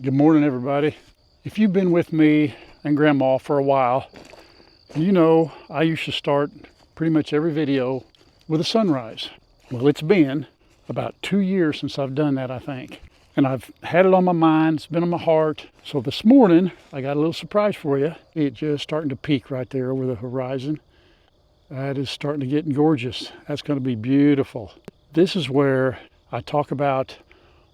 Good morning, everybody. If you've been with me and Grandma for a while, you know I used to start pretty much every video with a sunrise. Well, it's been about 2 years since I've done that, I think. And I've had it on my mind, it's been on my heart. So this morning, I got a little surprise for you. It's just starting to peak right there over the horizon. That is starting to get gorgeous. That's going to be beautiful. This is where I talk about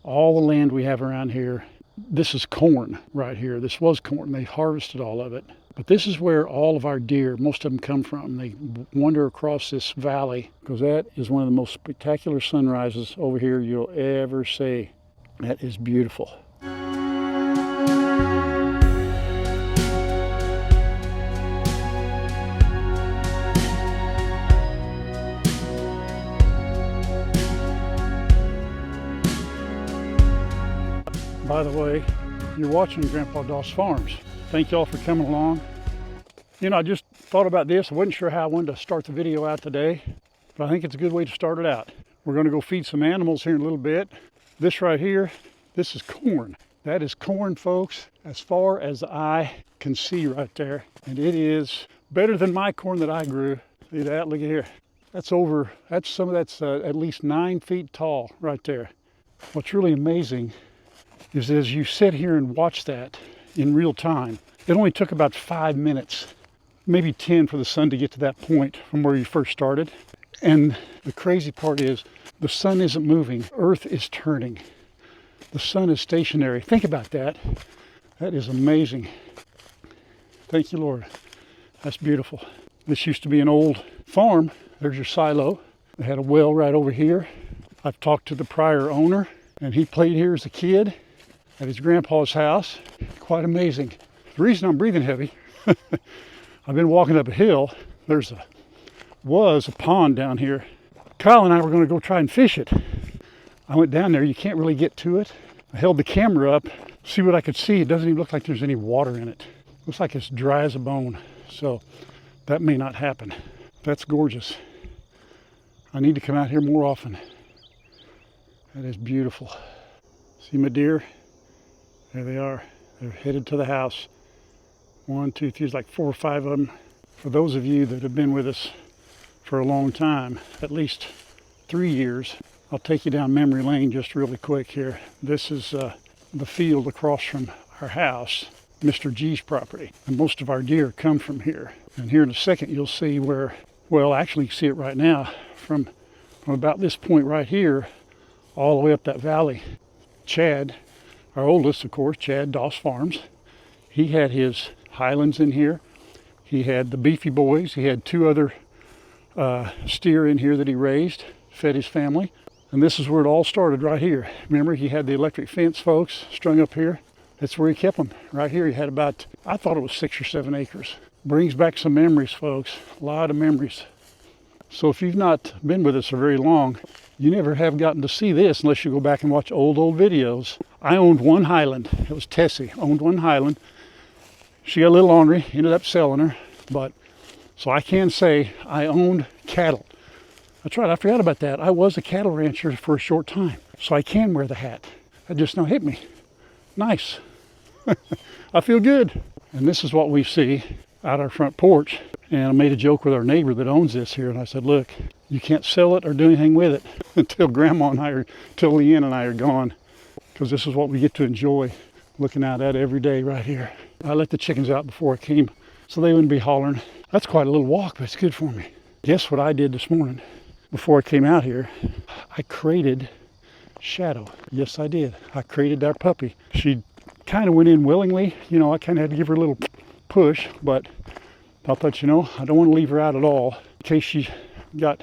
all the land we have around here. This is corn right here. This was corn. They harvested all of it. But this is where all of our deer, most of them come from. They wander across this valley because that is one of the most spectacular sunrises over here you'll ever see. That is beautiful. By the way, you're watching Grandpa Doss Farms. Thank y'all for coming along. You know, I just thought about this. I wasn't sure how I wanted to start the video out today, but I think it's a good way to start it out. We're going to go feed some animals here in a little bit. This right here, this is corn. That is corn, folks, as far as the eye can see right there. And it is better than my corn that I grew. See that? Look at here. That's at least 9 feet tall right there. What's really amazing is as you sit here and watch that in real time, it only took about 5 minutes, maybe 10 for the sun to get to that point from where you first started. And the crazy part is the sun isn't moving, Earth is turning. The sun is stationary. Think about that. That is amazing. Thank you, Lord. That's beautiful. This used to be an old farm. There's your silo. They had a well right over here. I've talked to the prior owner, and he played here as a kid at his grandpa's house. Quite amazing. The reason I'm breathing heavy, I've been walking up a hill. Was a pond down here. Kyle and I were going to go try and fish it. I went down there. You can't really get to it. I held the camera up, see what I could see. It doesn't even look like there's any water in it. Looks like it's dry as a bone. So that may not happen. That's gorgeous. I need to come out here more often. That is beautiful. See my deer? There they are. They're headed to the house. 1, 2, 3, there's like 4 or 5 of them. For those of you that have been with us for a long time, at least 3 years, I'll take you down memory lane just really quick here. This is the field across from our house, Mr. G's property. And most of our deer come from here. And here in a second you'll see where, well, actually you see it right now, from about this point right here, all the way up that valley. Chad, our oldest, of course, Chad Doss Farms, he had his Highlands in here. He had the Beefy Boys. He had 2 other steer in here that he raised, fed his family. And this is where it all started, right here. Remember, he had the electric fence, folks, strung up here. That's where he kept them, right here. He had about, I thought it was 6 or 7 acres. Brings back some memories, folks, a lot of memories. So if you've not been with us for very long, you never have gotten to see this unless you go back and watch old videos. I owned one Highland. It was Tessie. Owned one Highland. She got a little ornery, ended up selling her. But so I can say I owned cattle. That's right, I forgot about that. I was a cattle rancher for a short time. So I can wear the hat. That just now hit me. Nice. I feel good. And this is what we see out our front porch. And I made a joke with our neighbor that owns this here. And I said, look, you can't sell it or do anything with it until till Leanne and I are gone. Because this is what we get to enjoy looking out at every day right here. I let the chickens out before I came so they wouldn't be hollering. That's quite a little walk, but it's good for me. Guess what I did this morning before I came out here? I crated Shadow. Yes, I did. I crated our puppy. She kind of went in willingly. You know, I kind of had to give her a little push, but I thought, you know, I don't want to leave her out at all in case she got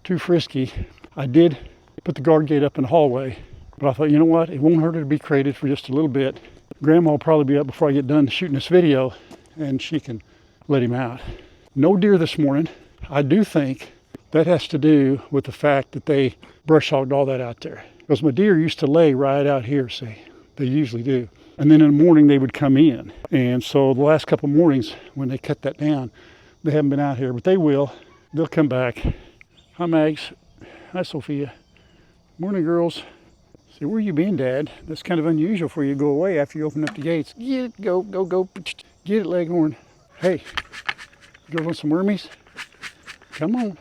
too frisky. I did put the guard gate up in the hallway, but I thought, you know what? It won't hurt her to be crated for just a little bit. Grandma will probably be up before I get done shooting this video, and she can let him out. No deer this morning. I do think that has to do with the fact that they brush hogged all that out there. Because my deer used to lay right out here, see? They usually do. And then in the morning they would come in. And so the last couple mornings when they cut that down, they haven't been out here, but they will. They'll come back. Hi, Mags. Hi, Sophia. Morning, girls. So where you been, Dad? That's kind of unusual for you to go away after you open up the gates. Get it, go, go, go. Get it, Leghorn. Hey, go want some wormies? Come on.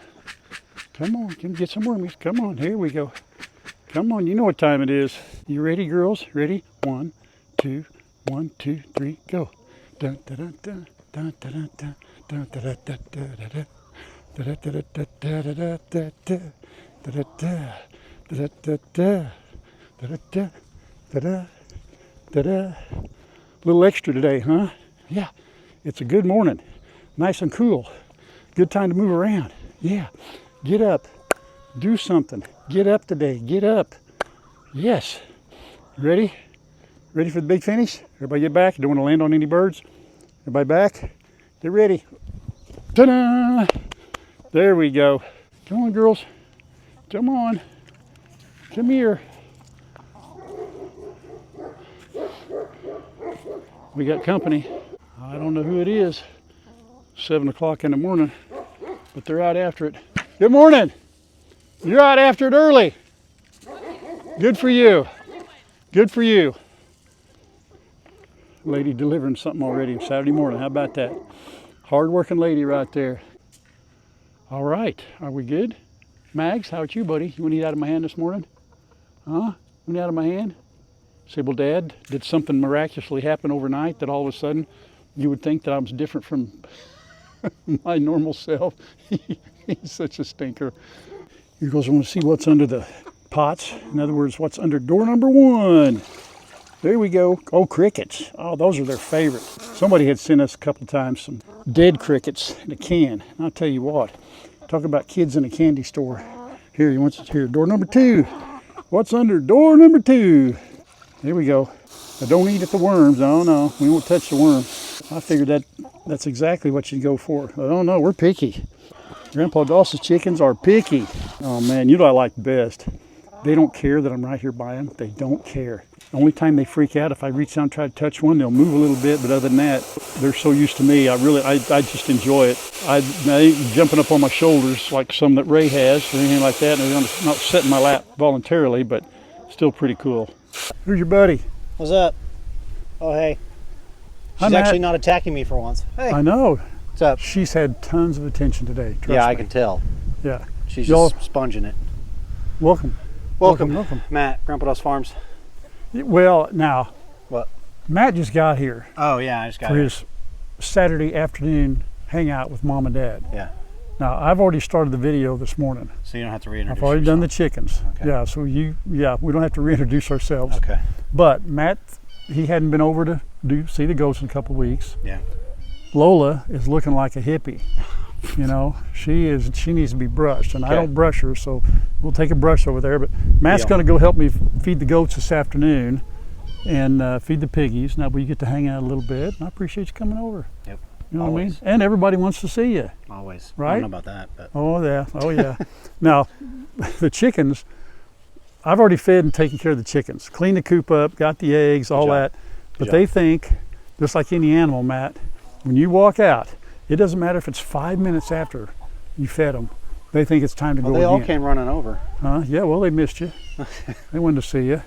Come on, come get some wormies. Come on, here we go. Come on, you know what time it is. You ready, girls? Ready? 1, 2, 1, 2, 3, go. Dun, dun, dun, dun, dun, dun, dun, dun, dun, dun, dun, dun, a little extra today, huh? Yeah, it's a good morning. Nice and cool. Good time to move around. Yeah, get up. Do something. Get up today. Get up. Yes. Ready? Ready for the big finish? Everybody get back. You don't want to land on any birds. Everybody back. Get ready. Ta-da! There we go. Come on, girls. Come on. Come here. We got company. I don't know who it is. 7 o'clock in the morning, but they're out after it. Good morning. You're out after it early. Good for you. Good for you. Lady delivering something already on Saturday morning. How about that? Hard-working lady right there. All right. Are we good? Mags, how about you, buddy? You want to eat out of my hand this morning? Huh? You want to eat out of my hand? Say, well, Dad, did something miraculously happen overnight that all of a sudden you would think that I was different from my normal self? He's such a stinker. You girls want to see what's under the pots. In other words, what's under door number 1. There we go. Oh, crickets. Oh, those are their favorite. Somebody had sent us a couple of times some dead crickets in a can. And I'll tell you what, talk about kids in a candy store. Here, you want to hear door number 2. What's under door number 2? There we go. Now don't eat at the worms. Oh no, we won't touch the worms. I figured that's exactly what you'd go for. I don't know, we're picky. Grandpa Dawson's chickens are picky. Oh man, you know what I like best? They don't care that I'm right here by them. They don't care. The only time they freak out, if I reach down and try to touch one, they'll move a little bit, but other than that, they're so used to me. I just enjoy it. They ain't jumping up on my shoulders like some that Ray has or anything like that. And they're not sitting in my lap voluntarily, but still pretty cool. Who's your buddy? What's up? Oh, hey. She's actually not attacking me for once. Hey. I know. What's up? She's had tons of attention today. Trust me. I can tell. Yeah. She's just sponging it. Welcome. Welcome. Matt, Grandpa Dawes Farms. Well, now. What? Matt just got here. Oh, yeah, I just got for here. his Saturday afternoon hangout with Mom and Dad. Yeah. Now, I've already started the video this morning. So you don't have to reintroduce I've already yourself. done the chickens. Okay. Yeah, so we don't have to reintroduce ourselves. Okay. But Matt, he hadn't been over to see the goats in a couple of weeks. Yeah. Lola is looking like a hippie. You know, she needs to be brushed, and okay. I don't brush her, so we'll take a brush over there. But Matt's going to go help me feed the goats this afternoon and feed the piggies. Now we get to hang out a little bit, and I appreciate you coming over. Yep. You know Always. what I mean? And everybody wants to see you. Always. Right? I don't know about that, but. Oh yeah. Now, the chickens, I've already fed and taken care of the chickens. Cleaned the coop up, got the eggs, all that. But they think, just like any animal, Matt, when you walk out, it doesn't matter if it's 5 minutes after you fed them. They think it's time to go again. They all came running over. Yeah, well, they missed you. They wanted to see you.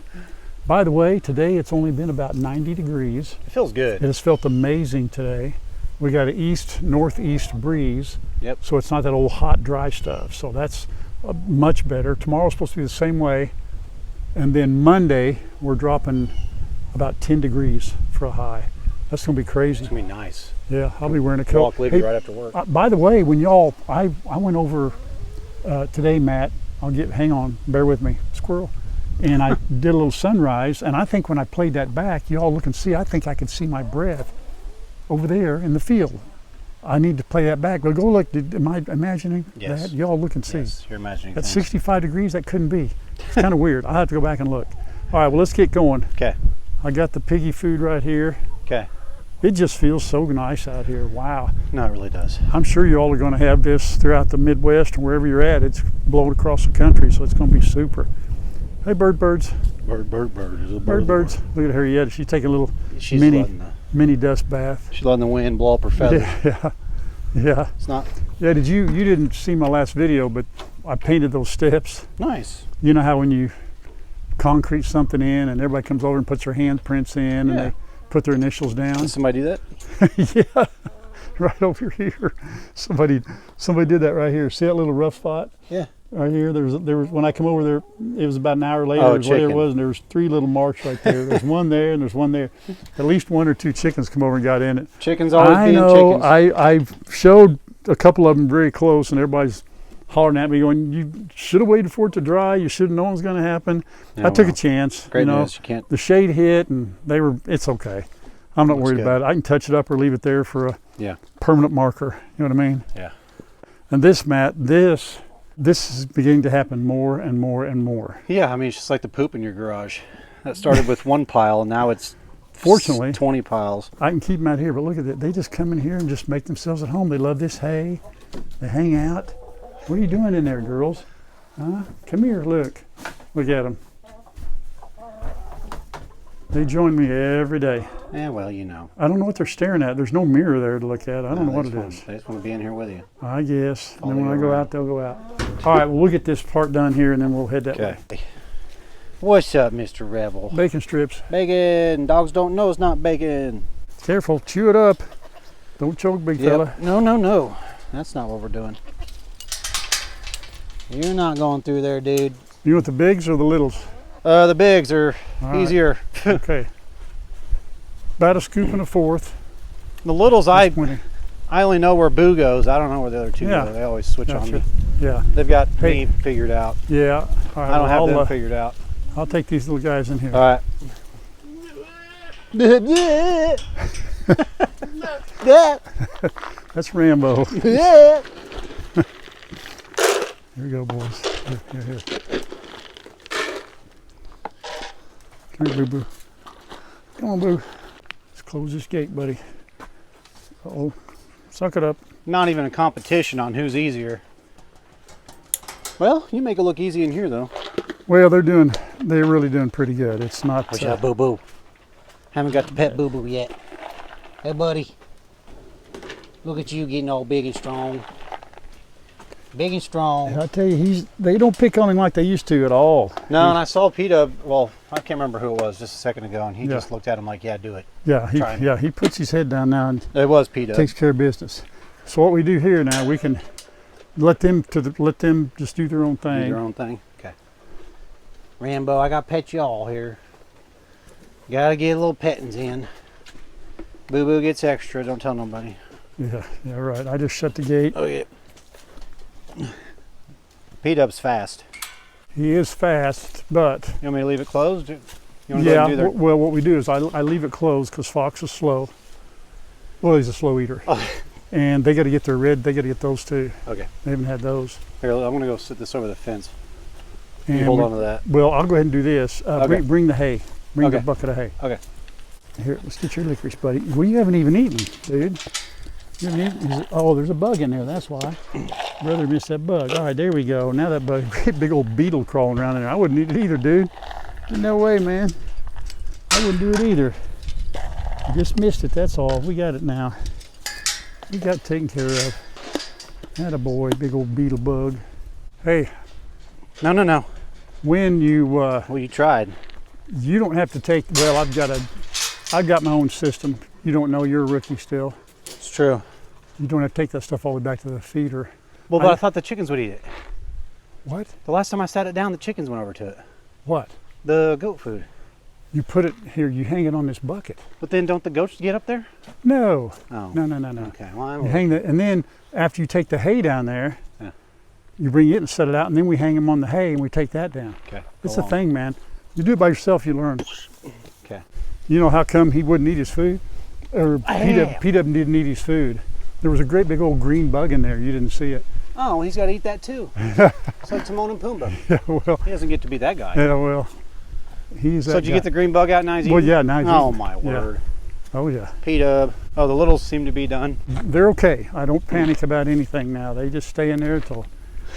By the way, today it's only been about 90 degrees. It feels good. It has felt amazing today. We got an east-northeast breeze. Yep. So it's not that old hot, dry stuff. So that's much better. Tomorrow's supposed to be the same way. And then Monday, we're dropping about 10 degrees for a high. That's going to be crazy. It's going to be nice. Yeah, I'll be wearing a coat. Walk Libby right after work. By the way, when y'all, I went over today, Matt. Hang on, bear with me, squirrel. And I did a little sunrise, and I think when I played that back, y'all look and see, I think I could see my breath over there in the field. I need to play that back. But go look, am I imagining that? Y'all look and see. Yes, you're imagining At things. 65 degrees, that couldn't be. It's kind of weird. I'll have to go back and look. All right, well, let's get going. Okay. I got the piggy food right here. Okay. It just feels so nice out here. Wow. No, it really does. I'm sure you all are going to have this throughout the Midwest and wherever you're at. It's blowing across the country, so it's going to be super. Hey, birds. Birds. Look at her yet. She's taking a little mini dust bath. She's letting the wind blow up her feathers. Yeah. It's not. Yeah, you didn't see my last video, but I painted those steps. Nice. You know how when you concrete something in, and everybody comes over and puts their handprints in, and they put their initials down. Did somebody do that? Yeah, right over here. Somebody did that right here. See that little rough spot? Yeah. Right here. There was when I come over there, it was about an hour later, Oh, whatever it chicken. was, and there was 3 little marks right there. There's one there and there's one there. At least 1 or 2 chickens come over and got in it. Chickens always I being know. chickens. I've showed a couple of them very close, and everybody's hollering at me going, "You should have waited for it to dry. You should have known it was going to happen." Yeah, I took a well, chance. Great you know, news. You can't. the shade hit, and it's okay. I'm not Looks worried good. about it. I can touch it up or leave it there for a permanent marker. You know what I mean? Yeah. And this, Matt, this is beginning to happen more and more and more. Yeah, I mean, it's just like the poop in your garage. That started with 1 pile, and now it's Fortunately, 20 piles. I can keep them out here, but look at it. They just come in here and just make themselves at home. They love this hay. They hang out. What are you doing in there, girls? Huh? Come here, look. Look at them. They join me every day. Yeah, well, you know. I don't know what they're staring at. There's no mirror there to look at. I don't know what it is. They just want to be in here with you. I guess. And then Follow when I you go around. out, they'll go out. All right, well, we'll get this part done here, and then we'll head that way. What's up, Mr. Rebel? Bacon strips. Bacon. Dogs don't know it's not bacon. Careful, chew it up. Don't choke, big fella. No, no, no. That's not what we're doing. You're not going through there, dude. You want the bigs or the littles? The bigs are All right. easier. Okay. About a scoop and a fourth. The littles, I When- only know where Boo goes. I don't know where the other 2 Yeah. go. They always switch on Gotcha. me. Yeah, They've got Hey. me figured out. yeah. All right, I don't have them I'll, figured out. I'll take these little guys in here. All right. That's Rambo. Yeah. Here we go, boys. Here. Come here, Boo-Boo. Come on, Boo. Let's close this gate, buddy. Uh-oh. Suck it up. Not even a competition on who's easier. Well, you make it look easy in here, though. Well, they're really doing pretty good. It's not... What's up, Boo Boo? Haven't got the pet Boo Boo yet. Hey, buddy. Look at you getting all big and strong. Big and strong. I tell you, they don't pick on him like they used to at all. No, and I saw P-Dub, well, I can't remember who it was just a second ago, and he Yeah. just looked at him like, yeah, do it. Yeah, he puts his head down now and It was P-Dub. takes care of business. So what we do here now, we can let them just do their own Do thing. your own thing. Okay. Rambo, I got pet y'all here. Gotta get a little pettings in. Boo Boo gets extra, don't tell nobody. Yeah, right. I just shut the gate. Oh, yeah. P-Dub's fast. He is fast, but You want me to leave it closed? You want to go ahead and do their... well, what we do is I leave it closed because Fox is slow. Well, he's a slow eater. Oh. And they got to get their red. They got to get those too. Okay. They haven't had those. Here, I'm going to go sit this over the fence. And You hold on to that. Well, I'll go ahead and do this. Okay. Bring the hay. Bring the Okay. bucket of hay. Okay. Here, let's get your licorice, buddy. Well, you haven't even eaten, dude. You haven't eaten. Oh, there's a bug in there. That's why. Brother missed that bug. All right, there we go. Now that bug, big old beetle crawling around in there. I wouldn't eat it either, dude. No way, man. I wouldn't do it either. I just missed it. That's all. We got it now. We got it taken care of. Attaboy, big old beetle bug. Hey, No. when you Well, you tried. you don't have to take. Well, I've got my own system. You don't know, you're a rookie still. It's true. You don't have to take that stuff all the way back to the feeder. Well, but I thought the chickens would eat it. What? The last time I sat it down, the chickens went over to it. What? The goat food. You put it here. You hang it on this bucket. But then don't the goats get up there? No. Oh. No. Okay. Well, You hang the, and then after you take the hay down there, Yeah. you bring it and set it out, and then we hang them on the hay and we take that down. Okay. It's go a on. thing, man. You do it by yourself, you learn. Okay. You know how come he wouldn't eat his food? Or P-Dub didn't eat his food. There was a great big old green bug in there. You didn't see it. Oh, well, he's got to eat that too. It's like Timon and Pumbaa. Yeah, well, He doesn't get to be that guy. yeah, well. He's So that did you guy. get the green bug out now? He's Well, eating? yeah, now he's Oh eating. my Yeah. word. Oh, yeah. P-Dub. Oh, the littles seem to be done. They're okay. I don't panic about anything now. They just stay in there until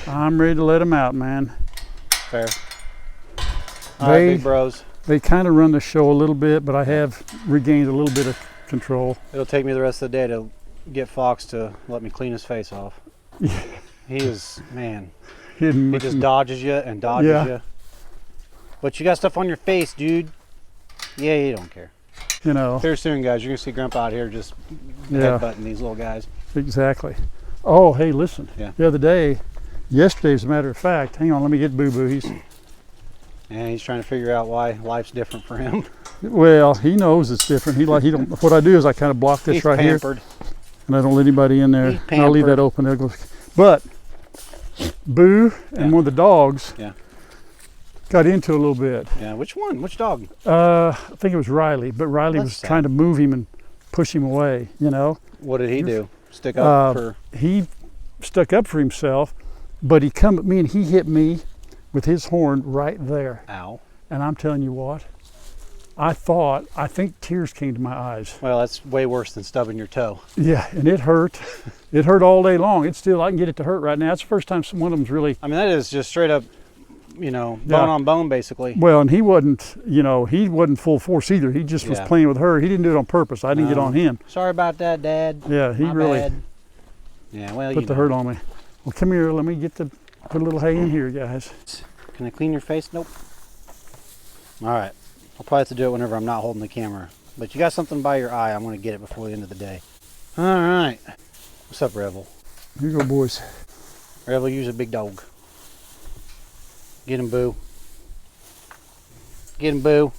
I'm ready to let them out, man. Fair. All right, They, big bros. they kind of run the show a little bit, but I have regained a little bit of control. It'll take me the rest of the day to get Fox to let me clean his face off. He is, man. Hidden. He just dodges you and dodges Yeah. you. But you got stuff on your face, dude. Yeah, you don't care. You know. Very soon, guys, you're gonna see Grandpa out here just headbutting these little guys. Exactly. Oh, hey, listen. Yeah. The other day, yesterday, as a matter of fact, hang on, let me get Boo Boo. And he's trying to figure out why life's different for him. Well, he knows it's different. He don't. What I do is I kind of block this He's right pampered. here, and I don't let anybody in there. He's And I'll leave that open. There goes. But Boo and one of the dogs got into a little bit. Yeah, which one? Which dog? I think it was Riley, but Riley was sad. trying to move him and push him away, you know. What did he do? Stick up for... He stuck up for himself, but he come at me and he hit me with his horn right there. Ow. And I'm telling you what, I think tears came to my eyes. Well, that's way worse than stubbing your toe. Yeah, and it hurt. It hurt all day long. It's still, I can get it to hurt right now. It's the first time one of them's really... I mean, that is just straight up, you know, bone on bone, basically. Well, and he wasn't, you know, he wasn't full force either. He just was playing with her. He didn't do it on purpose. I didn't get on him. Sorry about that, Dad. Yeah, he My really bad. Yeah, well, put the hurt on me. Well, come here. Let me put a little hay in here, guys. Can I clean your face? Nope. All right. I'll probably have to do it whenever I'm not holding the camera. But you got something by your eye. I'm going to get it before the end of the day. All right. What's up, Revel? Here you go, boys. Revel, use a big dog. Get him, Boo. Get him, Boo.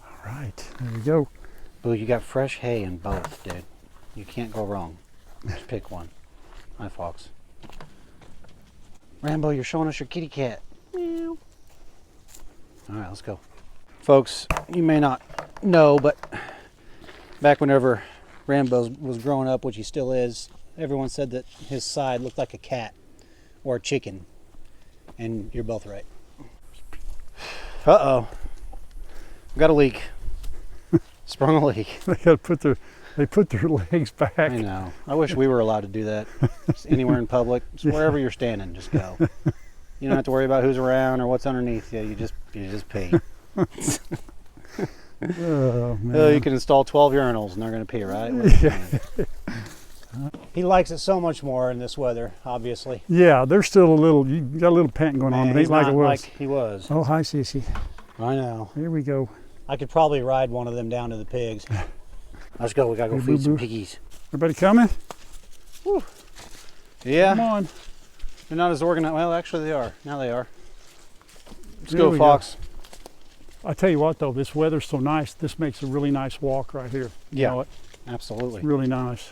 All right. There you go. Boo, you got fresh hay in both, dude. You can't go wrong. Just pick one. Hi, Fox. Rambo, you're showing us your kitty cat. Meow. All right, let's go. Folks, you may not know, but back whenever Rambo was growing up, which he still is, everyone said that his side looked like a cat or a chicken. And you're both right. Uh-oh. Got a leak. Sprung a leak. They put their legs back. I know. I wish we were allowed to do that. Just anywhere in public, just wherever you're standing, just go. You don't have to worry about who's around or what's underneath you. You just pee. Oh, man. You can install 12 urinals and they're going to pee, right? He likes it so much more in this weather, obviously. Yeah, there's still you got a little panting going on, but he's ain't like not it was. like he was. Oh, hi, Sissy. I know. Here we go. I could probably ride one of them down to the pigs. Let's go. We got to go feed some piggies. Everybody coming? Whew. Yeah. Come on. They're not as organized. Well, actually they are. Now they are. Let's There go, we Fox. I tell you what, though, this weather's so nice. This makes a really nice walk right here. You know it? Absolutely. It's really nice.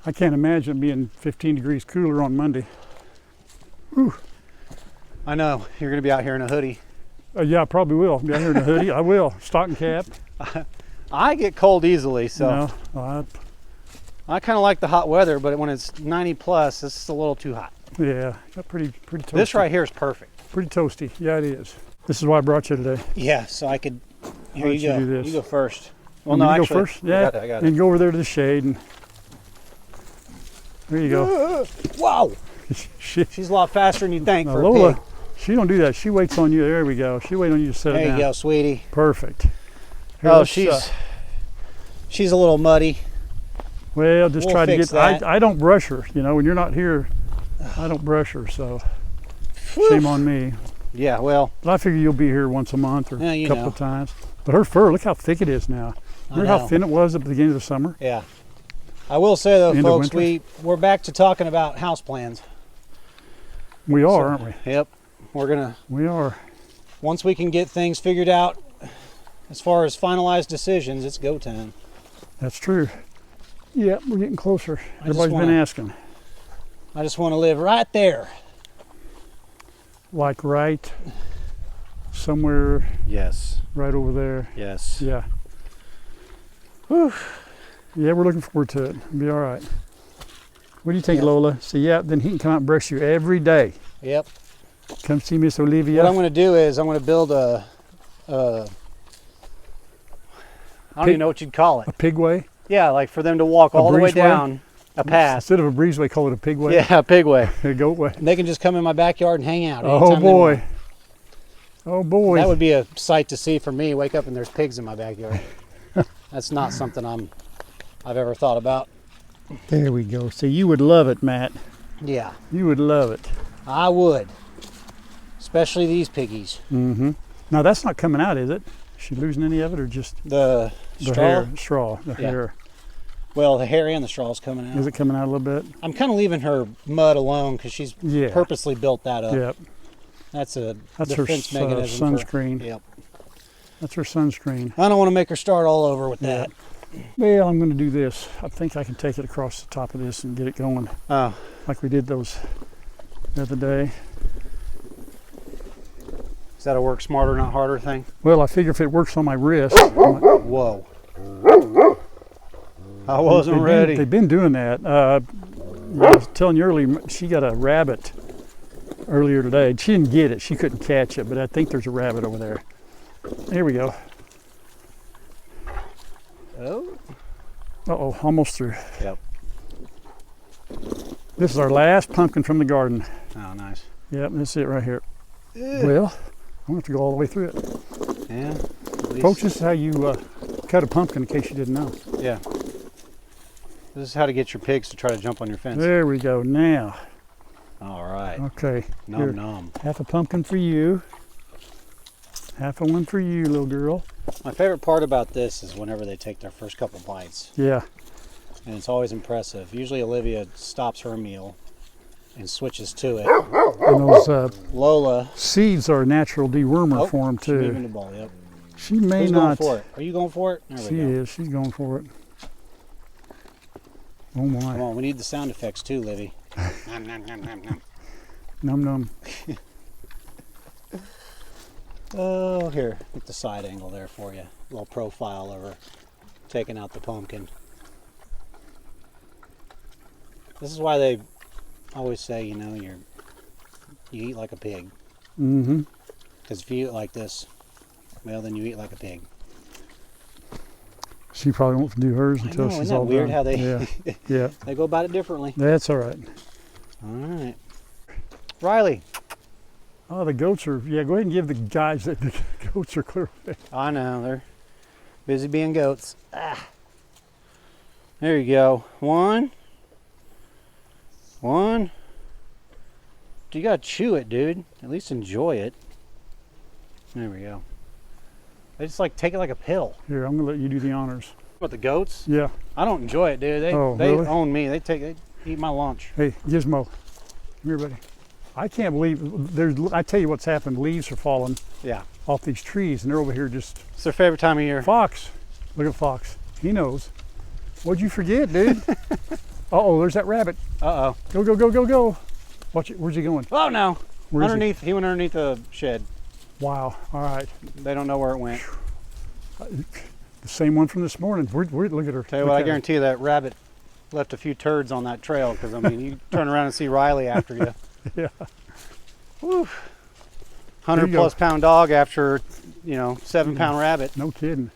I can't imagine it being 15 degrees cooler on Monday. Whew. I know. You're going to be out here in a hoodie. Yeah, I probably will. Be out here in a hoodie. I will. Stocking cap. I get cold easily, so I kind of like the hot weather, but when it's 90 plus, it's a little too hot. Yeah, pretty toasty. This right here is perfect. Pretty toasty. Yeah, it is. This is why I brought you today. Yeah, so I could. Here I'll you let go. you do this. You go first. Well, You no, want me to actually, go first? Yeah, I got it. and go over there to the shade, and there you go. Wow, Shit. she's a lot faster than you think Now, for a Lola, pig. she don't do that. She waits on you. There we go. She waits on you to set it There down. you go, sweetie. Perfect. Here, Oh, let's, she's a little muddy. well, just we'll try to fix get. that. I don't brush her. You know, when you're not here, I don't brush her. So shame on me. Yeah, well, But I figure you'll be here once a month or Yeah, a you couple know. of times. But her fur, look how thick it is now. Remember how know. thin it was at the beginning of the summer? yeah. I will say though, End of folks, winter? we're back to talking about house plans. We are, aren't we? Yep, we're gonna. We are. Once we can get things figured out, as far as finalized decisions, it's go time. That's true. Yeah, we're getting closer. I just Everybody's been wanna- asking. I just want to live right there. Like right somewhere Yes. right over there. Yes. Yeah. Whew. Yeah, we're looking forward to it. It'll be all right. What do you think, Yeah. Lola? So yeah, then he can come out and brush you every day. Yep. Come see Miss Olivia. What I'm going to do is I'm going to build I don't even know what you'd call it. A pigway. Yeah, like for them to walk all the way breezeway? down a path. Instead of a breezeway, call it a pigway. Yeah, a pigway. A goatway. And they can just come in my backyard and hang out. Oh anytime they boy. want. Oh boy. That would be a sight to see for me. Wake up and there's pigs in my backyard. That's not something I've ever thought about. There we go. So you would love it, Matt. Yeah, You would love it. I would. Especially these piggies. Mm-hmm. Now that's not coming out, is it? Is she losing any of it, or just The straw? hair? Straw, the Yeah. hair. Well, the hair and the straw is coming out. Is it coming out a little bit? I'm kind of leaving her mud alone because she's Yeah. purposely built that up. Yep. That's a That's her defense mechanism. sunscreen. Yep. That's her sunscreen. I don't want to make her start all over with that. Well, I'm going to do this. I think I can take it across the top of this and get it going Oh, like we did those the other day. is that a work smarter, not harder thing? Well, I figure if it works on my wrist. Whoa. I wasn't ready. They've been doing that. I was telling you earlier, she got a rabbit earlier today. She didn't get it. She couldn't catch it, but I think there's a rabbit over there. Here we go. Oh. Uh-oh, almost through. Yep. This is our last pumpkin from the garden. Oh, nice. Yep, that's it right here. Well, I'm going to have to go all the way through it. Yeah. at least- Folks, this is how you cut a pumpkin, in case you didn't know. Yeah. This is how to get your pigs to try to jump on your fence. There we go. Now, All right. okay. Nom Here, nom. half a pumpkin for you. Half a one for you, little girl. My favorite part about this is whenever they take their first couple bites, Yeah. and it's always impressive. Usually Olivia stops her meal and switches to it. And those Lola, seeds are a natural dewormer oh, for them, she's moving too. the ball. Yep. She may Who's not. going for it? Are you going for it? There She we go. is. She's going for it. Oh, my. Come on, we need the sound effects too, Livy. Nom, nom, nom, nom, nom. Num num. Oh, here, get the side angle there for you. A little profile of her taking out the pumpkin. This is why they always say, you know, you eat like a pig. Mm-hmm. Because if you eat like this, well, then you eat like a pig. She probably won't do hers I until know, she's isn't that all weird done. how they Yeah. Yeah. they go about it differently? That's all right. All right, Riley. Oh, the goats are. Yeah, go ahead and give the guys that the goats are clear away. I know they're busy being goats. Ah. There you go. One. You gotta chew it, dude. At least enjoy it. There we go. They just like take it like a pill. Here, I'm gonna let you do the honors. What, the goats? Yeah. I don't enjoy it, dude. They Really? own me. They eat my lunch. Hey, Gizmo, come here, buddy. I can't believe there's. I tell you what's happened. Leaves are falling Yeah. off these trees, and they're over here just. It's their favorite time of year. Fox. Look at Fox. He knows. What'd you forget, dude? Uh-oh, there's that rabbit. Uh-oh. Go, go, go, go, go. Watch it. Where's he going? Oh no. Where is he? Underneath. He went underneath the shed. Wow. All right. They don't know where it went. The same one from this morning. Look at her. Tell you Look what, I at her. guarantee you that rabbit left a few turds on that trail, because I mean, you turn around and see Riley after you. Yeah. Whew. you 100 go. plus pound dog after, 7 pound rabbit. No kidding.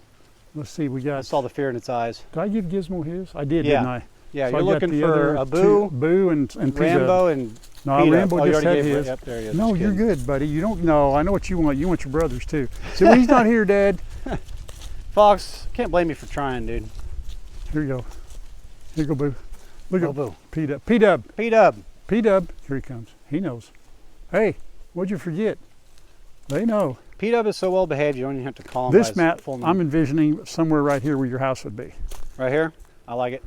Let's see. We I got. saw the fear in its eyes. Did I give Gizmo his? I did, Yeah. didn't I? Yeah, So I you're got looking the for other a Boo, Boo and Peter. Rambo, and No, Peter. Rambo Oh, you just already had gave his. Yep, there he is. No, Just you're kidding. good, buddy. You don't know. I know what you want. You want your brothers too. See, when he's not here, Dad. Fox, can't blame you for trying, dude. Here you go. Here you go, Boo. Look Oh, at Boo. P-Dub. P-Dub. P-Dub. P-Dub. Here he comes. He knows. Hey, what'd you forget? They know. P-Dub is so well behaved, you don't even have to call him This by his map, full name. I'm envisioning somewhere right here where your house would be. Right here? I like it.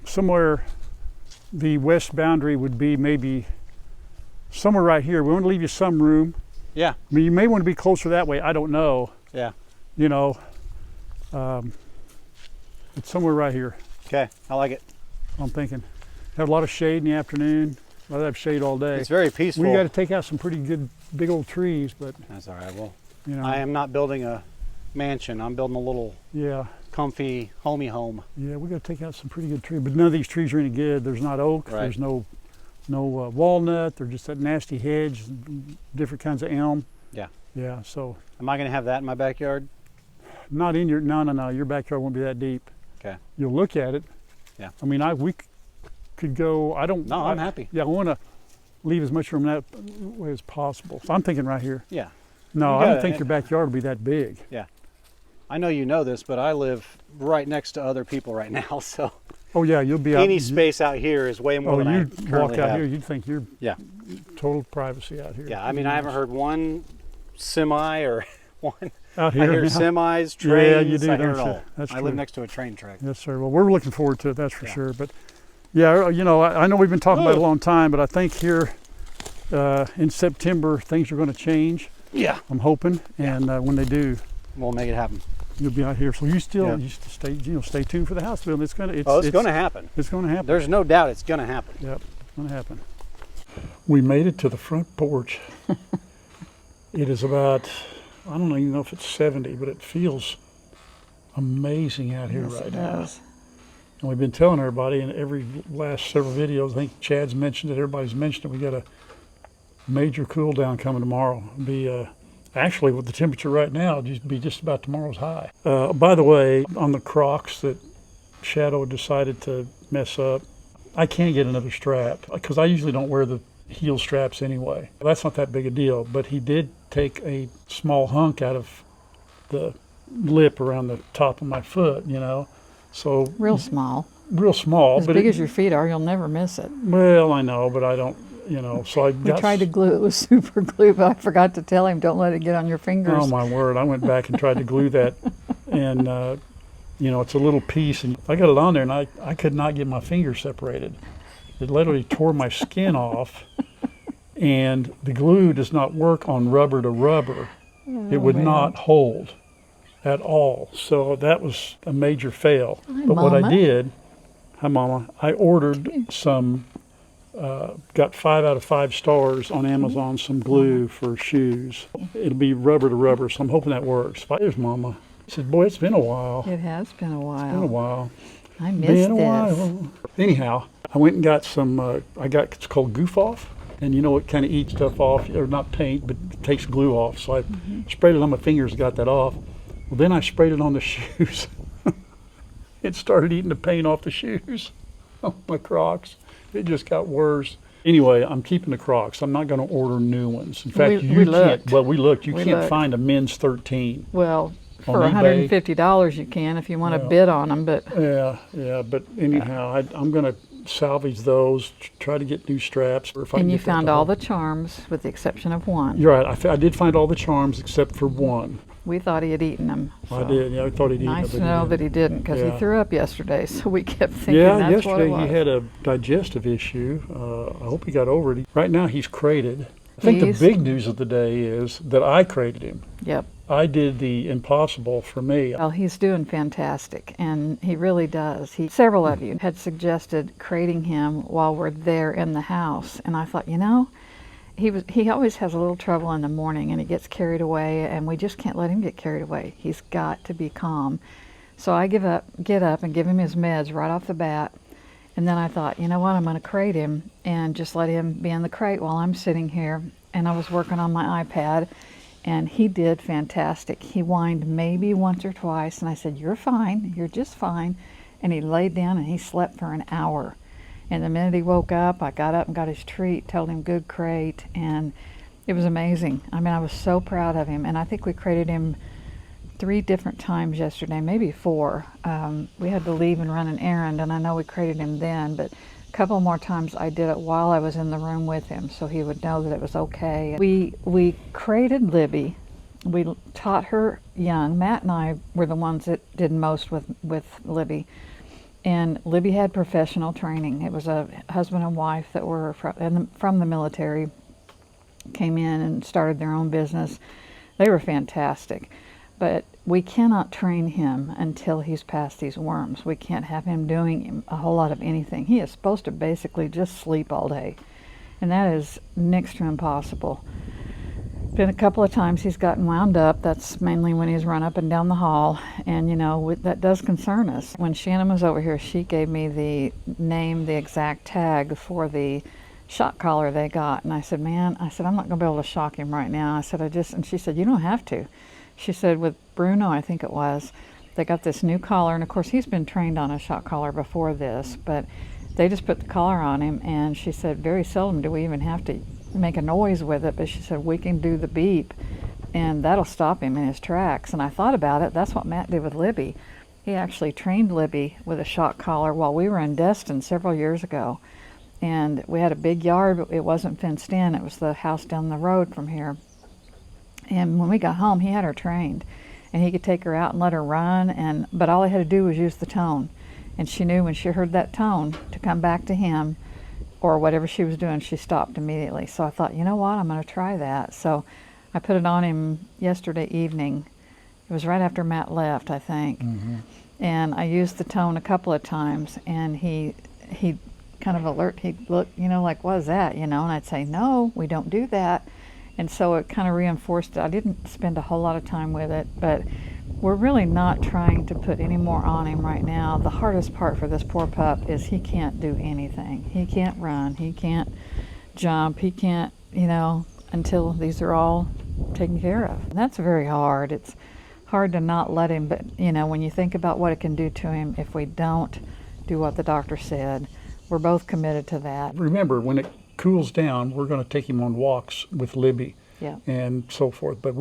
Somewhere the west boundary would be maybe somewhere right here. We want to leave you some room. Yeah. I mean, you may want to be closer that way. I don't know. Yeah. You know, it's somewhere right here. Okay, I like it. I'm thinking. Have a lot of shade in the afternoon. I'd have shade all day. It's very peaceful. We got to take out some pretty good big old trees, but That's all right. Well, you know. I am not building a mansion. I'm building a little Yeah. comfy, homey home. Yeah, we got to take out some pretty good trees, but none of these trees are any good. There's not oak. Right. There's no walnut. They're just that nasty hedge, different kinds of elm. Yeah. Yeah. So Am I going to have that in my backyard? not in your no. Your backyard won't be that deep. Okay. You'll look at it. Yeah. I mean, we could go. I don't. No, I'm happy. Yeah, I want to leave as much room that way as possible. So I'm thinking right here. Yeah. No, You I don't gotta- think your backyard will be that big. I know you know this, but I live right next to other people right now, so Oh yeah, you'll be out. Any space out here is way more Oh, than I you currently walk out have. here, you'd think you're total privacy out here. Yeah, I mean, I haven't heard one semi or one. Out here, I hear yeah. semis, trains. Yeah, you do, I hear don't it you? all. That's I true. live next to a train track. Yes, sir. Well, we're looking forward to it, that's for sure. But yeah, you know, I know we've been talking about it a long time, but I think here in September things are going to change. Yeah, I'm hoping, and when they do, we'll make it happen. you'll be out here. So you still stay tuned for the house building. It's going to It's going to happen. It's going to happen. There's no doubt it's going to happen. Yep, it's going to happen. We made it to the front porch. It is about, I don't even know if it's 70, but it feels amazing out here right now. And we've been telling everybody in every last several videos, I think Chad's mentioned it, everybody's mentioned it, we got a major cool down coming tomorrow. It'll be actually with the temperature right now, it'll be just about tomorrow's high. By the way, on the Crocs that Shadow decided to mess up, I can't get another strap because I usually don't wear the heel straps anyway. That's not that big a deal, but he did take a small hunk out of the lip around the top of my foot, you know. So Real small. real small, As but big as your feet are, you'll never miss it. well, I know, but I don't, you know. So I We tried to glue it with super glue, but I forgot to tell him, don't let it get on your fingers. Oh my word! I went back and tried to glue that, and you know, it's a little piece, and I got it on there, and I could not get my fingers separated. It literally tore my skin off, and the glue does not work on rubber to rubber. It would not hold at all. So that was a major fail. Hi, but what I Mama. did, hi Mama, I ordered some, got 5 out of 5 stars on Amazon, some glue for shoes. It'll be rubber to rubber, so I'm hoping that works. There's Mama. I said, boy, it's been a while. It has been a while. Been a while. I missed Been a this. while. Anyhow, I went and got some, it's called Goof Off. And you know, it kind of eats stuff off, or not paint, but it takes glue off. So I sprayed it on my fingers, got that off. Well, then I sprayed it on the shoes. It started eating the paint off the shoes, on my Crocs. It just got worse. Anyway, I'm keeping the Crocs. I'm not going to order new ones. In fact, We looked. can't. Well, we looked. You We can't looked. find a men's 13. Well, On for eBay. $150 you can if you want to Yeah. bid on them, but Yeah. But anyhow, I'm going to salvage those. Try to get new straps. Or if I can and you get that found to all hold. the charms with the exception of one. You're right. I did find all the charms except for one. We thought he had eaten them. I so did. Yeah, I thought he'd eat Nice it, to but he know didn't. that he didn't, because Yeah. he threw up yesterday, so we kept thinking Yeah, that's what it yesterday was. he had a digestive issue. I hope he got over it. Right now he's crated. I think He's- the big news of the day is that I crated him. Yep. I did the impossible for me. Well, he's doing fantastic, and he really does. Several of you had suggested crating him while we're there in the house, and I thought, you know, he always has a little trouble in the morning, and he gets carried away, and we just can't let him get carried away. He's got to be calm. So I get up and give him his meds right off the bat, and then I thought, you know what, I'm going to crate him and just let him be in the crate while I'm sitting here. And I was working on my iPad, and he did fantastic. He whined maybe once or twice, and I said, you're fine, you're just fine. And he laid down and he slept for an hour. And the minute he woke up, I got up and got his treat, told him good crate, and it was amazing. I mean, I was so proud of him, and I think we crated him 3 different times yesterday, maybe 4. We had to leave and run an errand, and I know we crated him then, but a couple more times I did it while I was in the room with him, so he would know that it was okay. We crated Libby. We taught her young. Matt and I were the ones that did most with Libby. And Libby had professional training. It was a husband and wife that were from the military, came in and started their own business. They were fantastic. But we cannot train him until he's past these worms. We can't have him doing a whole lot of anything. He is supposed to basically just sleep all day. And that is next to impossible. Been a couple of times he's gotten wound up. That's mainly when he's run up and down the hall. And, you know, that does concern us. When Shannon was over here, she gave me the exact tag for the shock collar they got. And I said, man, I'm not going to be able to shock him right now. I said, and she said, you don't have to. She said with Bruno, I think it was, they got this new collar. And, of course, he's been trained on a shock collar before this. But they just put the collar on him. And she said, very seldom do we even have to make a noise with it, but she said we can do the beep and that'll stop him in his tracks. And I thought about it. That's what Matt did with Libby. He actually trained Libby with a shock collar while we were in Destin several years ago. And we had a big yard, but it wasn't fenced in. It was the house down the road from here. And when we got home, he had her trained. And he could take her out and let her run, but all he had to do was use the tone. And she knew when she heard that tone to come back to him, or whatever she was doing, she stopped immediately. So I thought, you know what, I'm going to try that. So I put it on him yesterday evening. It was right after Matt left, I think. Mm-hmm. And I used the tone a couple of times, and he kind of alert, he'd look, like, what is that, And I'd say, no, we don't do that. And so it kind of reinforced it. I didn't spend a whole lot of time with it, but we're really not trying to put any more on him right now. The hardest part for this poor pup is he can't do anything. He can't run, he can't jump, he can't, until these are all taken care of. And that's very hard. It's hard to not let him, but when you think about what it can do to him if we don't do what the doctor said, we're both committed to that. Remember, when it cools down, we're going to take him on walks with Libby, and so forth. But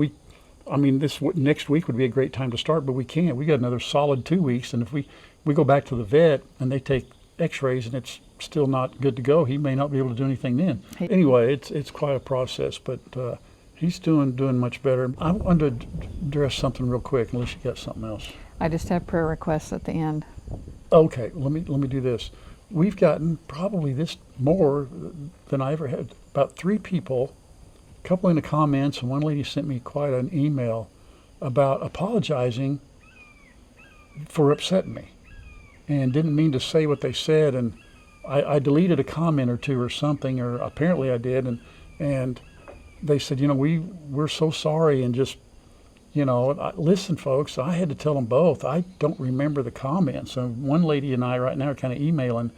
this next week would be a great time to start, but we can't. We got another solid 2 weeks, and if we go back to the vet and they take x-rays and it's still not good to go, he may not be able to do anything then. Anyway, it's quite a process, but he's doing much better. I wanted to address something real quick, unless you got something else. I just have prayer requests at the end. Okay, let me do this. We've gotten probably this more than I ever had. About 3 people, a couple in the comments, and one lady sent me quite an email about apologizing for upsetting me and didn't mean to say what they said, and I deleted a comment or 2 or something, or apparently I did, and they said, we're so sorry, and just, listen, folks, I had to tell them both. I don't remember the comments. So one lady and I right now are kind of emailing.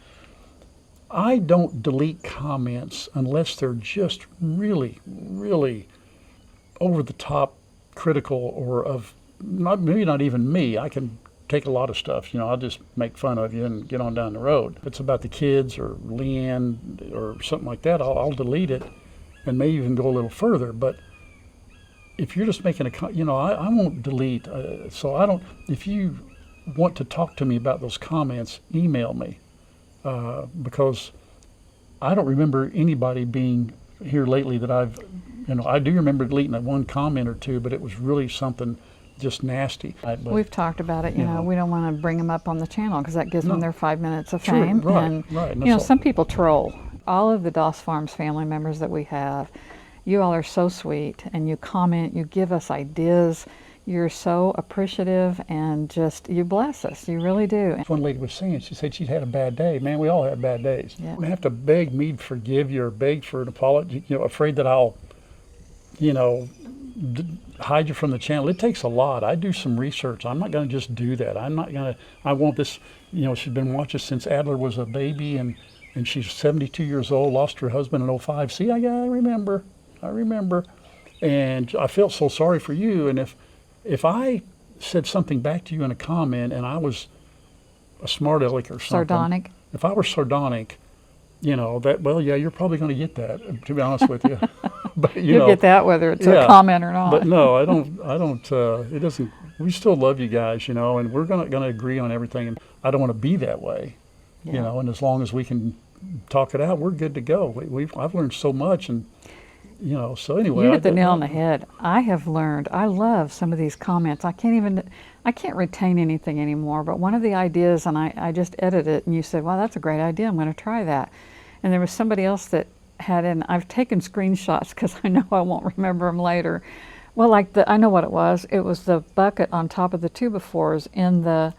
I don't delete comments unless they're just really, really over the top critical, or maybe not even me. I can take a lot of stuff. I'll just make fun of you and get on down the road. If it's about the kids or Leanne or something like that, I'll delete it and maybe even go a little further. But if you're just making I won't delete. So I don't. If you want to talk to me about those comments, email me, because I don't remember anybody being here lately that I do remember deleting that one comment or 2, but it was really something just nasty. We've talked about it. We don't want to bring them up on the channel because that gives them their 5 minutes of True, fame. right, right. Some people troll. All of the Doss Farms family members that we have, you all are so sweet, and you comment, you give us ideas. You're so appreciative, and just, you bless us. You really do. One lady was saying, she said she'd had a bad day. Man, we all have bad days. Yeah. You don't have to beg me to forgive you or beg for an apology, afraid that I'll, hide you from the channel. It takes a lot. I do some research. I'm not going to just do that. I want this, she's been watching since Adler was a baby, and she's 72 years old, lost her husband in 05. See, I remember. And I felt so sorry for you. And if I said something back to you in a comment and I was a smart aleck or something. Sardonic. If I were sardonic, you're probably going to get that, to be honest with you. But You'll get that whether it's a comment or not. But no, I don't, it doesn't, we still love you guys, and we're going to agree on everything. And I don't want to be that way, and as long as we can talk it out, we're good to go. I've learned so much, and so anyway. You hit the nail on the head. I have learned, I love some of these comments. I can't retain anything anymore, but one of the ideas, and I just edited it, and you said, wow, that's a great idea, I'm going to try that. And there was somebody else that had, and I've taken screenshots because I know I won't remember them later. Well, I know what it was. It was the bucket on top of the 2x4s in the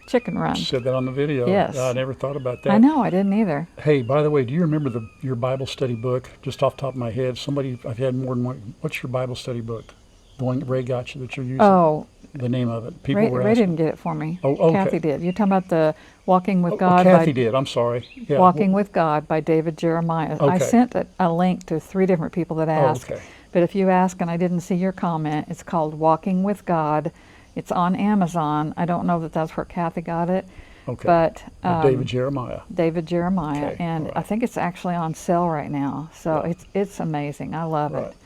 chicken run. You said that on the video. Yes. I never thought about that. I know, I didn't either. Hey, by the way, do you remember your Bible study book? Just off the top of my head, I've had more than one. What's your Bible study book? The one that Ray got you that you're using? Oh. The name of it. Ray didn't get it for me. Oh, okay. Kathy did. You're talking about the Walking with God. Kathy did. I'm sorry. Yeah. Walking with God by David Jeremiah. Okay. I sent a link to 3 different people that asked. Okay. But if you ask and I didn't see your comment, it's called Walking with God. It's on Amazon. I don't know that that's where Kathy got it. Okay. But David Jeremiah. David Jeremiah. Okay. And Right. I think it's actually on sale right now. So Right. it's amazing. I love Right. it.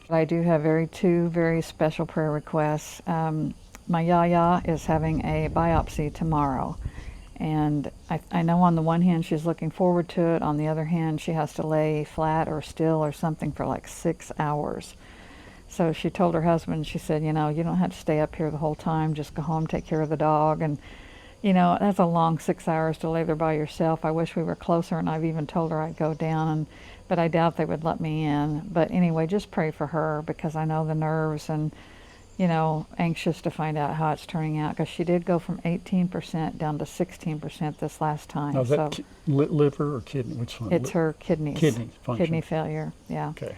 I do have 2 very special prayer requests. my Yaya is having a biopsy tomorrow. And I know on the one hand she's looking forward to it, on the other hand she has to lay flat or still or something for like 6 hours. So she told her husband, she said, you don't have to stay up here the whole time, just go home, take care of the dog. And that's a long 6 hours to lay there by yourself. I wish we were closer, and I've even told her I'd go down, but I doubt they would let me in. But anyway, just pray for her, because I know the nerves, and anxious to find out how it's turning out, because she did go from 18% down to 16% this last time. Now, is that liver or kidney? Which one? It's her kidneys. Kidney failure, yeah. Okay.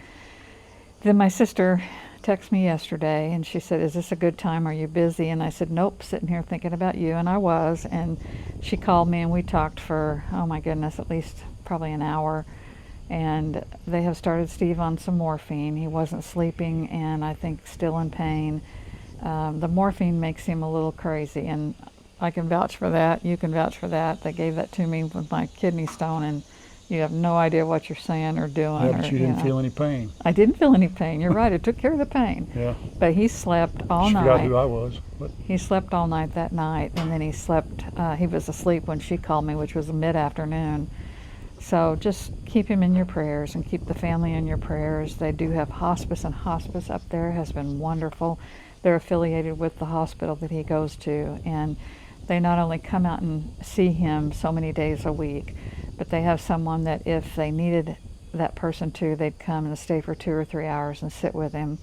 Then my sister texted me yesterday, and she said, is this a good time? Are you busy? And I said, nope, sitting here thinking about you. And I was. And she called me, and we talked for, oh my goodness, at least probably an hour. And they have started Steve on some morphine. He wasn't sleeping, and I think still in pain. The morphine makes him a little crazy, and I can vouch for that. You can vouch for that. They gave that to me with my kidney stone, and you have no idea what you're saying or doing. Yeah, but you didn't feel any pain. I didn't feel any pain. You're right. It took care of the pain. Yeah. But he slept all night. I forgot who I was. But he slept all night that night, and then he slept. He was asleep when she called me, which was mid-afternoon. So just keep him in your prayers, and keep the family in your prayers. They do have hospice, and hospice up there has been wonderful. They're affiliated with the hospital that he goes to, and they not only come out and see him so many days a week, but they have someone that if they needed that person to, they'd come and stay for 2 or 3 hours and sit with him.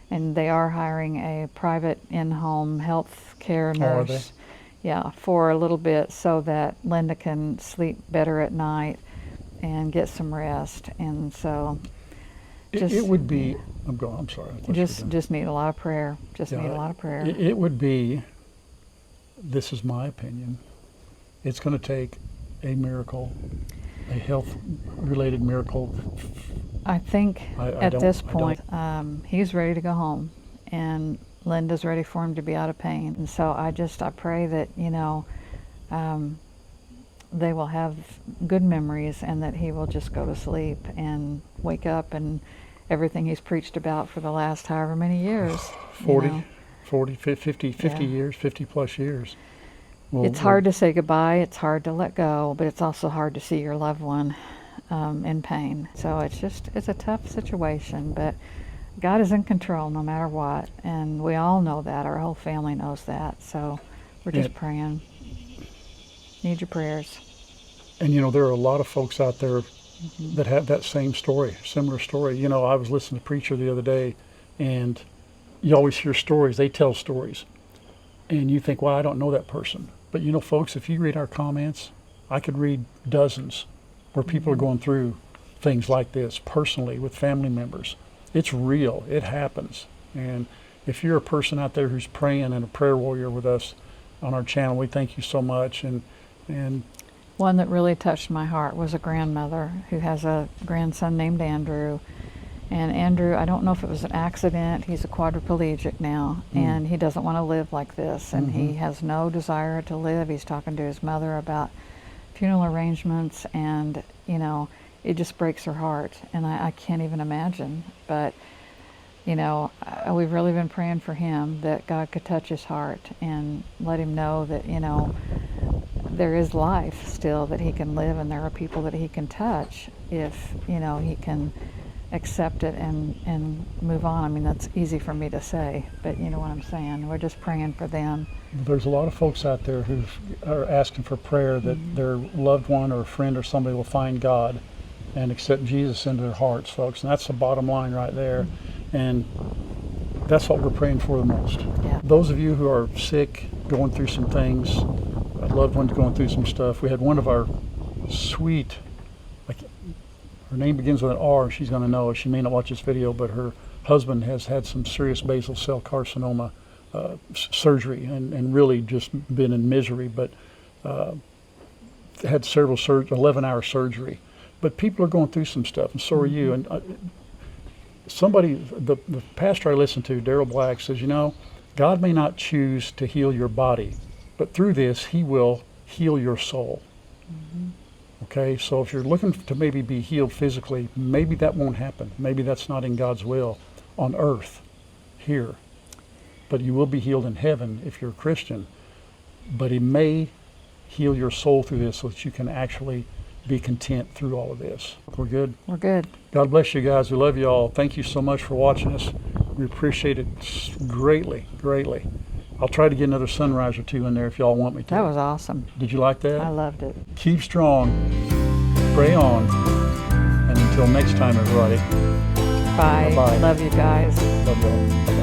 And they are hiring a private in-home health care nurse. Are they? Yeah, for a little bit, so that Linda can sleep better at night and get some rest. And so it would be, I'm sorry. Just need a lot of prayer. Need a lot of prayer. It would be, this is my opinion, it's going to take a miracle, a health-related miracle. I think at this point, he's ready to go home, and Linda's ready for him to be out of pain. And so I pray that, they will have good memories, and that he will just go to sleep and wake up, and everything he's preached about for the last however many years. 40, 50 years, 50 plus years. Well, it's hard to say goodbye, it's hard to let go, but it's also hard to see your loved one in pain. So it's a tough situation, but God is in control no matter what, and we all know that. Our whole family knows that. So we're just praying. Need your prayers. And there are a lot of folks out there that have that same story, similar story. I was listening to a preacher the other day, and you always hear stories. They tell stories, and you think, well, I don't know that person. But folks, if you read our comments, I could read dozens where people are going through things like this personally with family members. It's real. It happens. And if you're a person out there who's praying and a prayer warrior with us on our channel, we thank you so much. And one that really touched my heart was a grandmother who has a grandson named Andrew. And Andrew, I don't know if it was an accident, he's a quadriplegic now, and he doesn't want to live like this, and he has no desire to live. He's talking to his mother about funeral arrangements, and it just breaks her heart, and I can't even imagine. But we've really been praying for him, that God could touch his heart and let him know that there is life still, that he can live, and there are people that he can touch if he can accept it and move on. I mean, that's easy for me to say, but you know what I'm saying. We're just praying for them. There's a lot of folks out there who are asking for prayer that their loved one or a friend or somebody will find God and accept Jesus into their hearts, folks. And that's the bottom line right there. And that's what we're praying for the most. Yeah. Those of you who are sick, going through some things, loved ones going through some stuff. We had one of our sweet, her name begins with an R, she's going to know. She may not watch this video, but her husband has had some serious basal cell carcinoma surgery and really just been in misery, but had several 11-hour surgery. But people are going through some stuff, and so are you. And the pastor I listened to, Daryl Black, says, God may not choose to heal your body, but through this, he will heal your soul. Okay, so if you're looking to maybe be healed physically, maybe that won't happen. Maybe that's not in God's will on earth, here. but you will be healed in heaven if you're a Christian. But he may heal your soul through this so that you can actually be content through all of this. We're good? We're good. God bless you guys. We love you all. Thank you so much for watching us. We appreciate it greatly, greatly. I'll try to get another sunrise or two in there if y'all want me to. That was awesome. Did you like that? I loved it. Keep strong. Pray on. And until next time, everybody. Bye. Bye-bye. Love you guys. Love y'all.